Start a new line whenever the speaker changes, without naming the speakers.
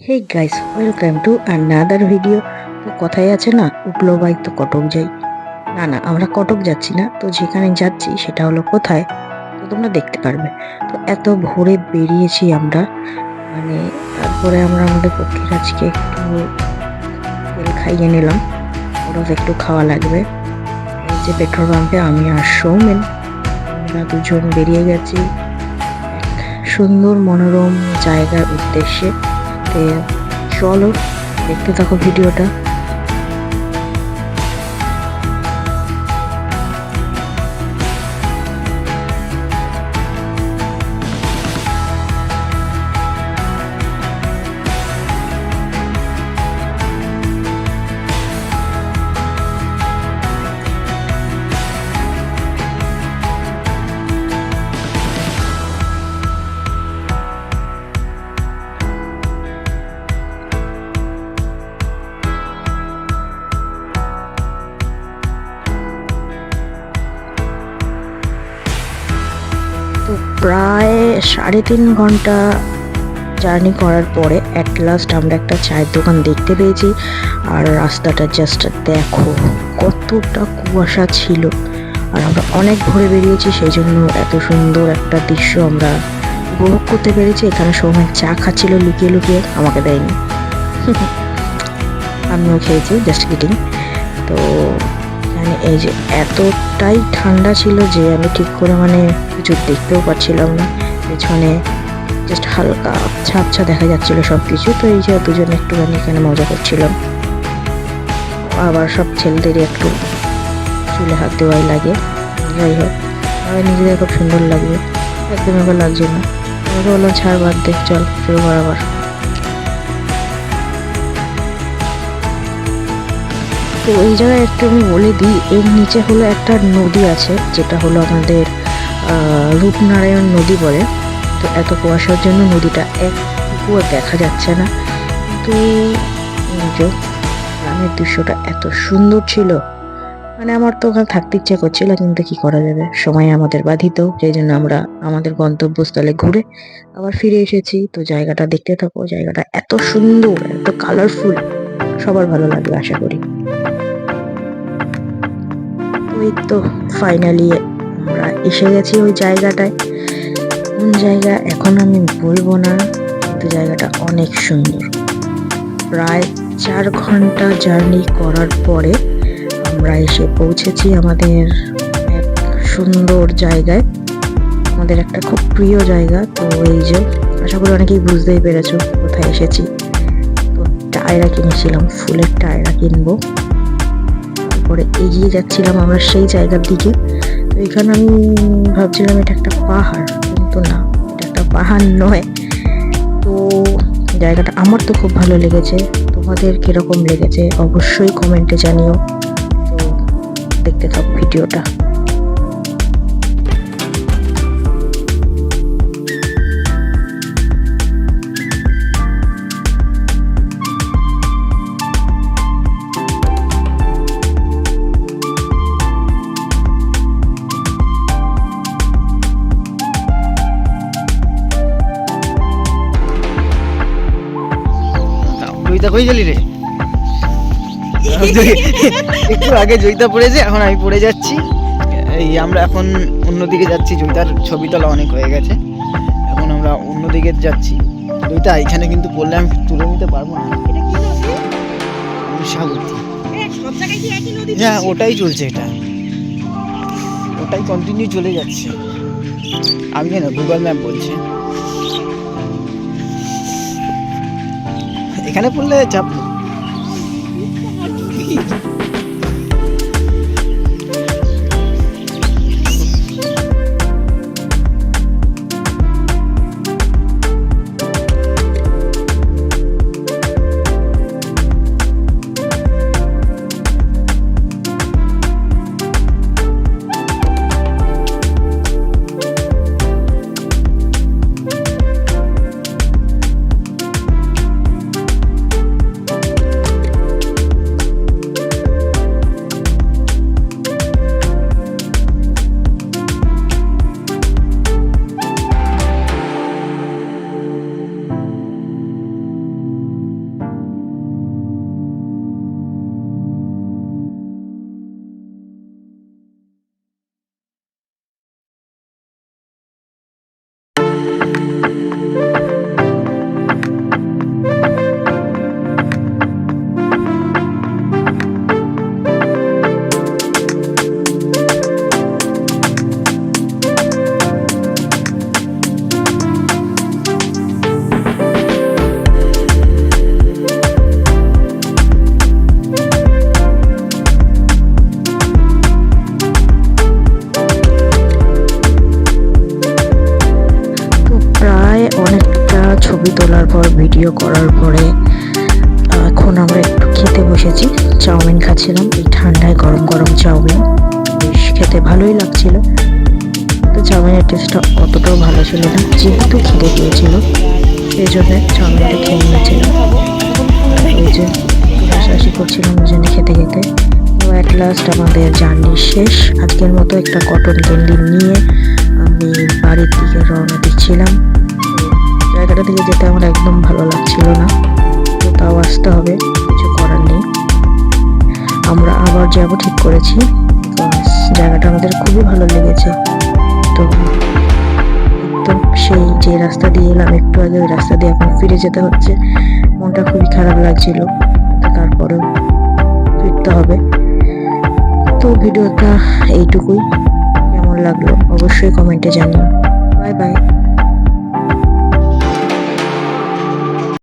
Hey guys, welcome to another video. তো কথাই আছে না, উঠলো বাইক তো কটক যাই। না না, আমরা কটক যাচ্ছি না, তো যেখানে যাচ্ছি সেটা হলো কোথায়, তো তোমরা দেখতে পারবে। তো এত ভোরে বেরিয়েছি আমরা, মানে তারপরে আমরা আমাদের পক্ষের আজকে একটু তেল খাইয়ে নিলাম, ওরা একটু খাওয়া লাগবে। এই যে পেট্রোল পাম্পে আমি আর সৌমেন, আমরা দুজন বেরিয়ে গেছি এক সুন্দর মনোরম জায়গার উদ্দেশ্যে। তো চলো দেখতে থাকো ভিডিওটা। তো প্রায় 3.5 ঘন্টা জার্নি করার পরে অ্যাট লাস্ট আমরা একটা চায়ের দোকান দেখতে পেয়েছি। আর রাস্তাটা জাস্ট দেখো, কতটা কুয়াশা ছিল। আর আমরা অনেক ভোরে বেরিয়েছি, সেই জন্য এত সুন্দর একটা দৃশ্য আমরা উপভোগ করতে পেরেছি। এখানে সৌমেন চা খাচ্ছিল লুকিয়ে লুকিয়ে, আমাকে দেয়নি। আমিও খেয়েছি, জাস্ট কিটিং। তো মানে এই যে এতটাই ঠান্ডা ছিল যে আমি ঠিক করে কিছু দেখতেও পাচ্ছিলাম না। পেছনে জাস্ট হালকা আবছা আবছা দেখা যাচ্ছিল সব কিছু। তো এই যে দুজনে একটুখানি এখানে মজা করছিলাম। আবার সব ছেলেদেরই একটু চুলে হাত দেওয়াই লাগে। যাই হোক, আমার নিজেদের খুব সুন্দর লাগবে, একদম এবার লাগছে না। আমাকে বললাম ছাড়, বাদ দে, চল শুরু কর আবার। তো এই জায়গায় একটু আমি বলে দিই, এর নিচে হলো একটা নদী আছে, যেটা হলো আমাদের রূপনারায়ণ নদী বলে। তো এত কুয়াশার জন্য নদীটা একটুকুও দেখা যাচ্ছে না, কিন্তু যে গ্রামের দৃশ্যটা এত সুন্দর ছিল, আমার তো ওখানে থাকতে ইচ্ছে করছিল, কিন্তু কি করা যাবে, সময় আমাদের বাধিত। সেই জন্য আমরা আমাদের গন্তব্যস্থলে ঘুরে আবার ফিরে এসেছি। তো জায়গাটা দেখতে থাকো, জায়গাটা এত সুন্দর, এত কালারফুল, সবার ভালো লাগবে আশা করি। ওই তো ফাইনালি আমরা এসে গেছি ওই জায়গাটায়। কোন জায়গা এখন আমি বলবো না, কিন্তু জায়গাটা অনেক সুন্দর। প্রায় 4 ঘন্টা জার্নি করার পরে আমরা এসে পৌঁছেছি আমাদের এক সুন্দর জায়গায়, আমাদের একটা খুব প্রিয় জায়গা। তো এই যে, আশা করি অনেকেই বুঝতেই পেরেছো কোথায় এসেছি। তো টায়রা কিনেছিলাম, ফুলের টায়রা কিনবো। তারপরে এগিয়ে যাচ্ছিলাম আমরা সেই জায়গার দিকে। তো এখানে আমি ভাবছিলাম এটা একটা পাহাড়, কিন্তু না, এটা একটা পাহাড় নয়। তো জায়গাটা আমার তো খুব ভালো লেগেছে, তোমাদের কিরকম লেগেছে অবশ্যই কমেন্টে জানিও। তো দেখতে থাকো ভিডিওটা।
জয়িতা কই গেলি রে? একটু আগে জয়িতা পড়েছে, এখন আমি পড়ে যাচ্ছি। এই আমরা এখন অন্যদিকে যাচ্ছি, জয়িতার ছবি তোলা অনেক হয়ে গেছে, এখন আমরা অন্যদিকে যাচ্ছি। জয়িতা এখানে কিন্তু পড়লে আমি তুলে নিতে পারবো না। সাগরতী, হ্যাঁ ওটাই চলছে, এটা ওটাই কন্টিনিউ চলে যাচ্ছে। আমি না, গুগল ম্যাপ বলছে এখানে পড়লে চাপ নেই।
ভিডিও করার পরে এখন আমরা একটু খেতে বসেছি। চাউমিন খাচ্ছিলাম, এই ঠান্ডায় গরম গরম চাউমিন, বেশ খেতে ভালোই লাগছিল। তো চাউমিনের টেস্টটা অতটাও ভালো ছিল না, যেহেতু খিদে পেয়েছিল সেই জন্য চাউমিনটা খেয়ে নিয়েছিলাম। এই যে হাসাহাসি করছিলাম দুজনে খেতে খেতে। তো অ্যাট লাস্ট আমাদের জার্নি শেষ। আজকের মতো একটা কটন ক্যান্ডি নিয়ে আমি বাড়ির দিকে রওনা দিচ্ছিলাম। জায়গাটা থেকে যেতে আমার একদম ভালো লাগছিল না, তো তাও আসতে হবে, কিছু করার নেই। আমরা আবার যাব ঠিক করেছি, জায়গাটা আমাদের খুবই ভালো লেগেছে। তো একদম সেই যে রাস্তা দিয়ে এলাম একটু আগে, ওই রাস্তা দিয়ে এখন ফিরে যেতে হচ্ছে। মনটা খুবই খারাপ লাগছিল, তারপরেও ফিরতে হবে। তো ভিডিওটা এইটুকুই, কেমন লাগলো অবশ্যই কমেন্টে জানিও। Bye bye.